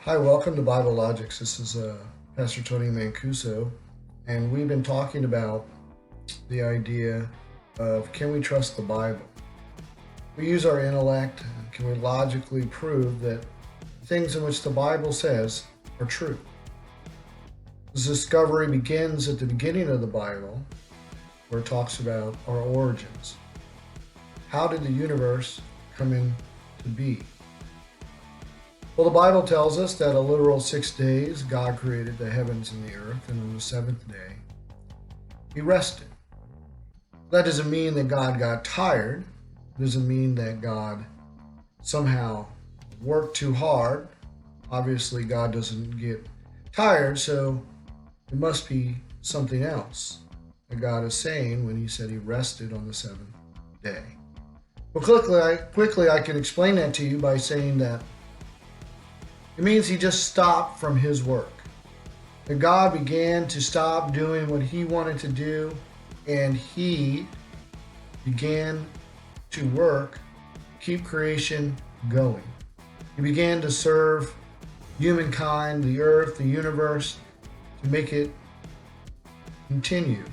Hi, welcome to Bible Logics. This is Pastor Tony Mancuso, and we've been talking about the idea of can we trust the Bible? We use our intellect, can we logically prove that things in which the Bible says are true? This discovery begins at the beginning of the Bible, where it talks about our origins. How did the universe come into be? Well, the Bible tells us that a literal 6 days God created the heavens and the earth, and on the seventh day, He rested. That doesn't mean that God got tired. It doesn't mean that God somehow worked too hard. Obviously, God doesn't get tired, so it must be something else that God is saying when He said He rested on the seventh day. Well, quickly I can explain that to you by saying that it means He just stopped from His work. That God began to stop doing what He wanted to do, and He began to work, keep creation going. He began to serve humankind, the earth, the universe, to make it continue.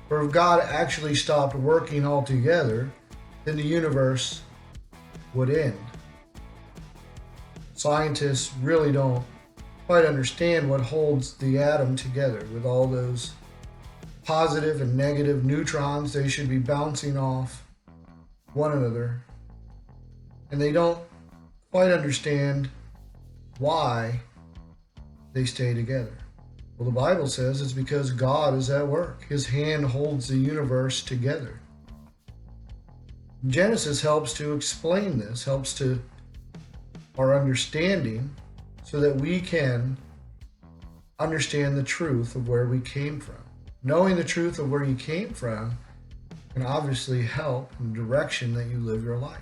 For if God actually stopped working altogether, then the universe would end. Scientists really don't quite understand what holds the atom together with all those positive and negative neutrons. They should be bouncing off one another. And they don't quite understand why they stay together. Well, the Bible says it's because God is at work. His hand holds the universe together. Genesis helps to explain this, helps to our understanding so that we can understand the truth of where we came from. Knowing the truth of where you came from can obviously help in the direction that you live your life.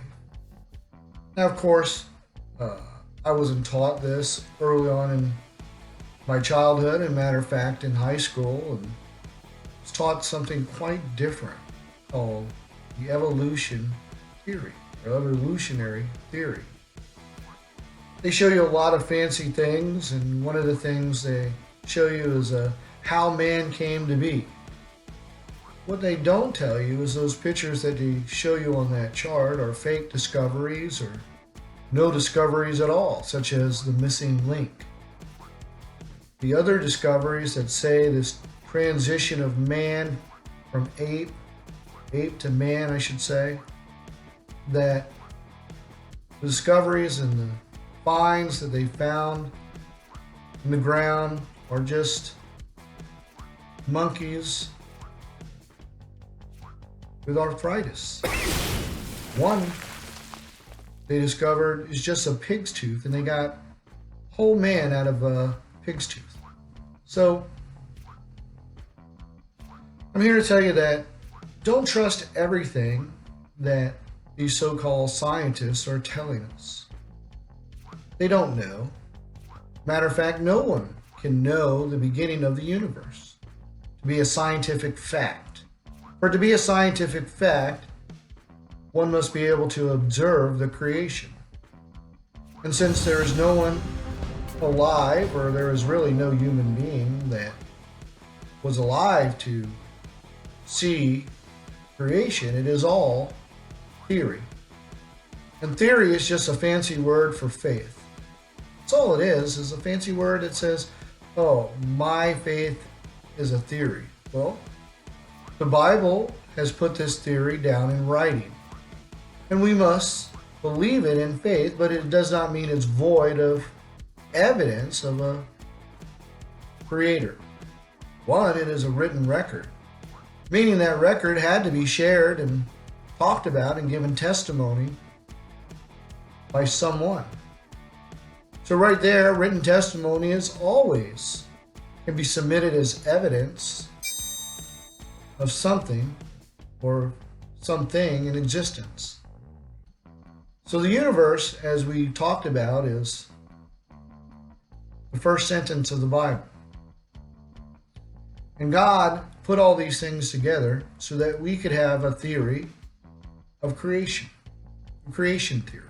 Now, of course, I wasn't taught this early on in my childhood. As a matter of fact, in high school, and was taught something quite different called the evolution theory, or evolutionary theory. They show you a lot of fancy things, and one of the things they show you is how man came to be. What they don't tell you is those pictures that they show you on that chart are fake discoveries or no discoveries at all, such as the missing link. The other discoveries that say this transition of man from ape to man, I should say, that the discoveries and the finds that they found in the ground are just monkeys with arthritis. One they discovered is just a pig's tooth, and they got whole man out of a pig's tooth. So I'm here to tell you that don't trust everything that these so-called scientists are telling us. They don't know. Matter of fact, no one can know the beginning of the universe to be a scientific fact. For it to be a scientific fact, one must be able to observe the creation. And since there is no one alive, or there is really no human being that was alive to see creation, it is all theory. And theory is just a fancy word for faith. That's all it is a fancy word that says, oh, my faith is a theory. Well, the Bible has put this theory down in writing. And we must believe it in faith, but it does not mean it's void of evidence of a creator. One, it is a written record, meaning that record had to be shared and talked about and given testimony by someone. So right there, written testimony is always can be submitted as evidence of something or something in existence. So the universe, as we talked about, is the first sentence of the Bible. And God put all these things together so that we could have a theory of creation theory.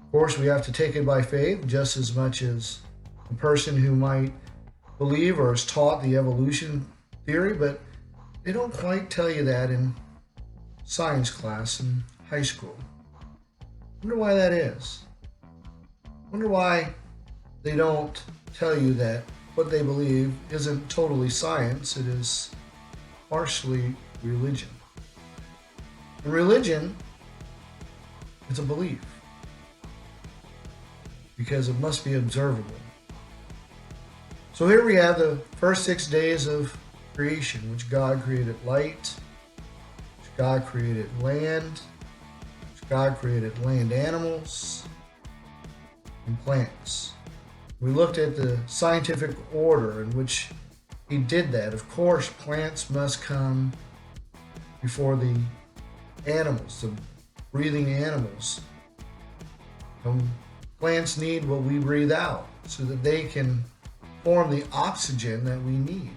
Of course, we have to take it by faith just as much as a person who might believe or is taught the evolution theory, but they don't quite tell you that in science class in high school. Wonder why that is. Wonder why they don't tell you that what they believe isn't totally science, it is partially religion. And religion is a belief because it must be observable. So here we have the first 6 days of creation, which God created light, which God created land, which God created land animals, and plants. We looked at the scientific order in which he did that. Of course, plants must come before the animals, the breathing animals. Plants need what we breathe out so that they can form the oxygen that we need.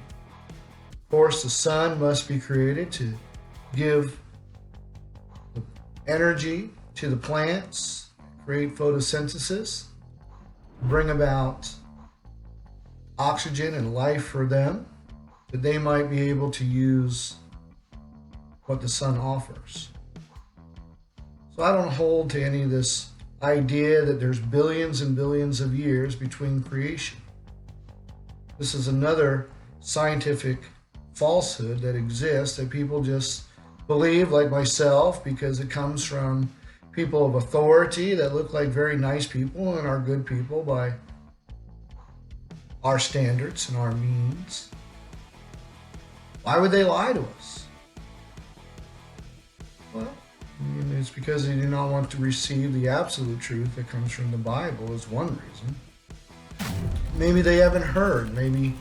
Of course, the sun must be created to give the energy to the plants, create photosynthesis, bring about oxygen and life for them, that they might be able to use what the sun offers. So I don't hold to any of this idea that there's billions and billions of years between creation. This is another scientific falsehood that exists that people just believe, like myself, because it comes from people of authority that look like very nice people and are good people by our standards and our means. Why would they lie to us? Well, it's because they do not want to receive the absolute truth that comes from the Bible is one reason. Maybe they haven't heard. Maybe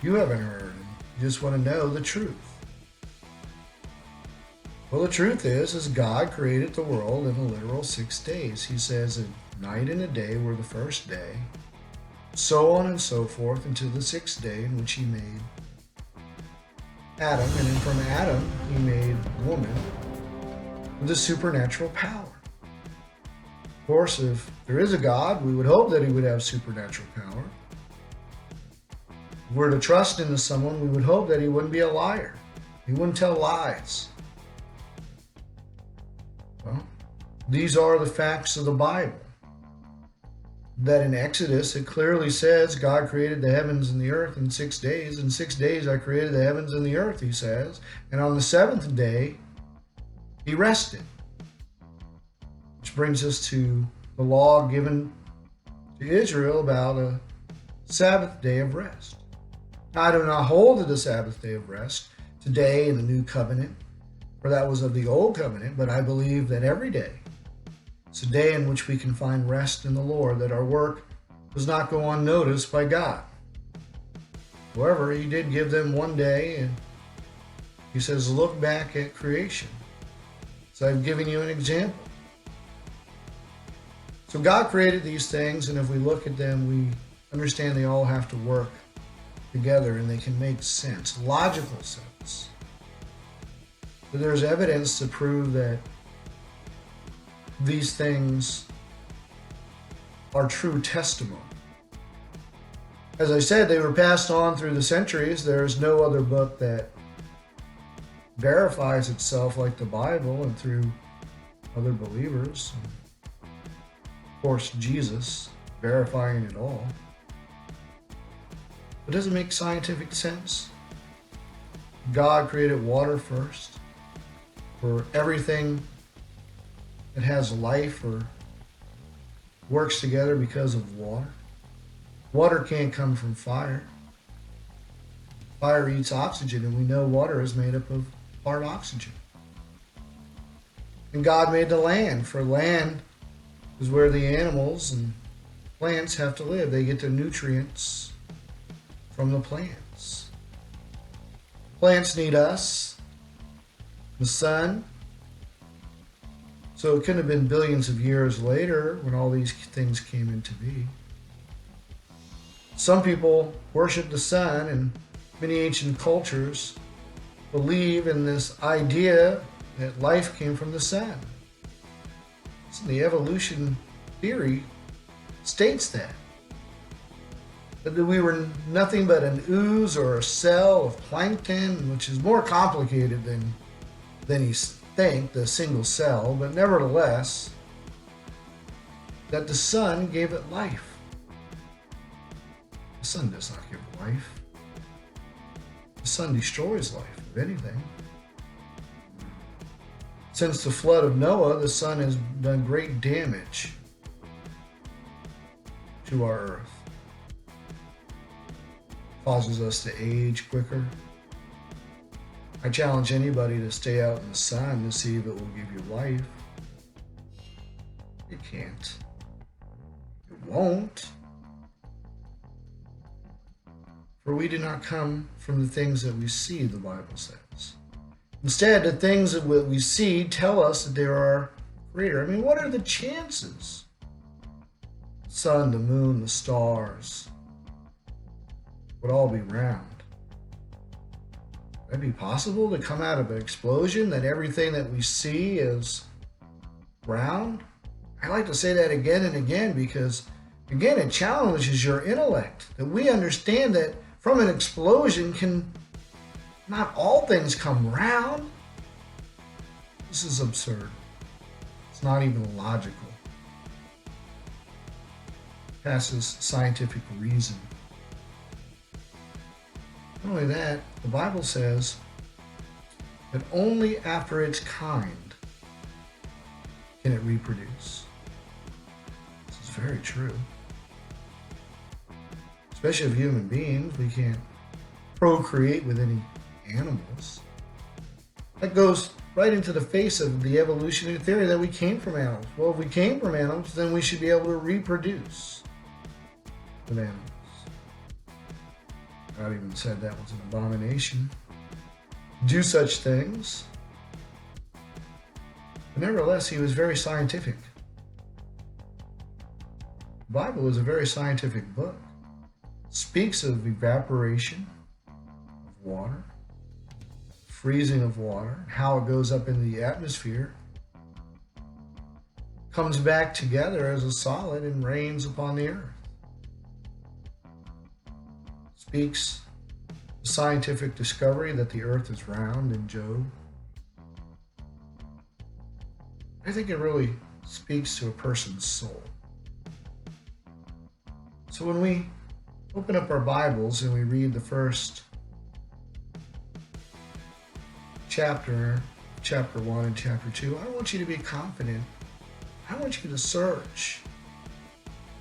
you haven't heard. And you just want to know the truth. Well, the truth is God created the world in a literal 6 days. He says a night and a day were the first day, so on and so forth, until the 6th day in which he made Adam. And then from Adam, he made woman with a supernatural power. Of course, if there is a God, we would hope that he would have supernatural power. If we're to trust into someone, we would hope that he wouldn't be a liar. He wouldn't tell lies. Well, these are the facts of the Bible. That in Exodus, it clearly says God created the heavens and the earth in 6 days. In 6 days I created the heavens and the earth, he says. And on the 7th day, he rested. Which brings us to the law given to Israel about a Sabbath day of rest. Now, I do not hold to the Sabbath day of rest today in the new covenant, for that was of the old covenant, but I believe that every day it's a day in which we can find rest in the Lord, that our work does not go unnoticed by God. However, he did give them one day, and he says, look back at creation. So I've given you an example. So God created these things, and if we look at them, we understand they all have to work together and they can make sense, logical sense. But there's evidence to prove that these things are true testimony. As I said, they were passed on through the centuries. There is no other book that verifies itself like the Bible and through other believers. And of course, Jesus verifying it all. But does it make scientific sense? God created water first for everything that has life or works together because of water. Water can't come from fire. Fire eats oxygen, and we know water is made up of part oxygen. And God made the land, for land is where the animals and plants have to live. They get their nutrients from the plants. Plants need us, the sun. So it couldn't have been billions of years later when all these things came into being. Some people worship the sun, and many ancient cultures believe in this idea that life came from the sun. So the evolution theory states that we were nothing but an ooze or a cell of plankton, which is more complicated than you think, the single cell, but nevertheless, that the sun gave it life. The sun does not give life. The sun destroys life, if anything. Since the flood of Noah, the sun has done great damage to our earth. Causes us to age quicker. I challenge anybody to stay out in the sun to see if it will give you life. It can't. It won't. For we do not come from the things that we see, the Bible says. Instead, the things that we see tell us that there are greater. I mean, what are the chances? The sun, the moon, the stars would all be round. Would that be possible to come out of an explosion, that everything that we see is round? I like to say that again and again because, again, it challenges your intellect, that we understand that from an explosion can not all things come round. This is absurd. It's not even logical. It passes scientific reason. Not only that, the Bible says that only after its kind can it reproduce. This is very true. Especially of human beings, we can't procreate with any animals. That goes right into the face of the evolutionary theory that we came from animals. Well, if we came from animals, then we should be able to reproduce with animals. God even said that was an abomination. Do such things. But nevertheless, he was very scientific. The Bible is a very scientific book. It speaks of evaporation of water, freezing of water, how it goes up into the atmosphere, comes back together as a solid and rains upon the earth. Speaks the scientific discovery that the earth is round in Job. I think it really speaks to a person's soul. So when we open up our Bibles and we read the first chapter 1 and chapter 2, I want you to be confident. I want you to search.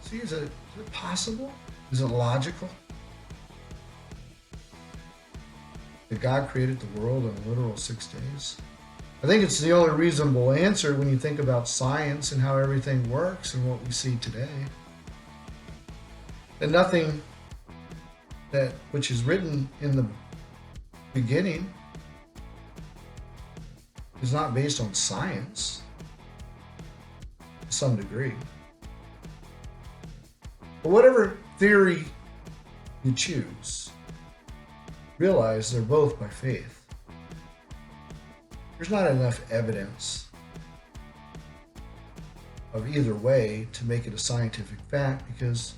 See, is it possible? Is it logical that God created the world in a literal 6 days? I think it's the only reasonable answer when you think about science and how everything works and what we see today. And nothing that which is written in the beginning is not based on science to some degree. But whatever theory you choose, realize they're both by faith. There's not enough evidence of either way to make it a scientific fact because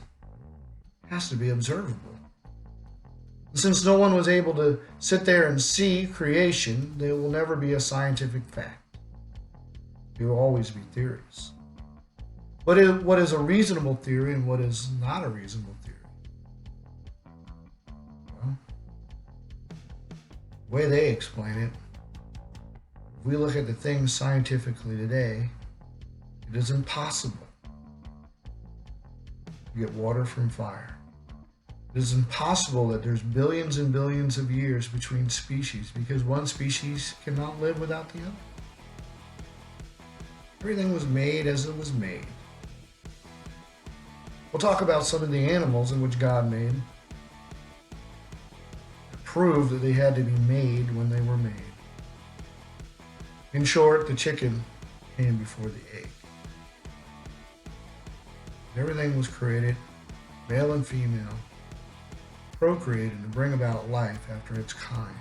it has to be observable. Since no one was able to sit there and see creation, there will never be a scientific fact. There will always be theories. What is a reasonable theory and what is not a reasonable theory? Well, the way they explain it, if we look at the things scientifically today, it is impossible to get water from fire. It is impossible that there's billions and billions of years between species because one species cannot live without the other. Everything was made as it was made. We'll talk about some of the animals in which God made to prove that they had to be made when they were made. In short, the chicken came before the egg. Everything was created, male and female, procreated to bring about life after its kind.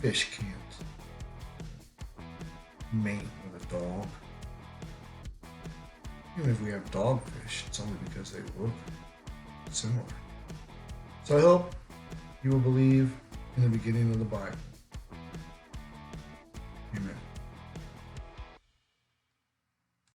Fish can't mate with a dog. Even if we have dogfish, it's only because they look similar. So I hope you will believe in the beginning of the Bible.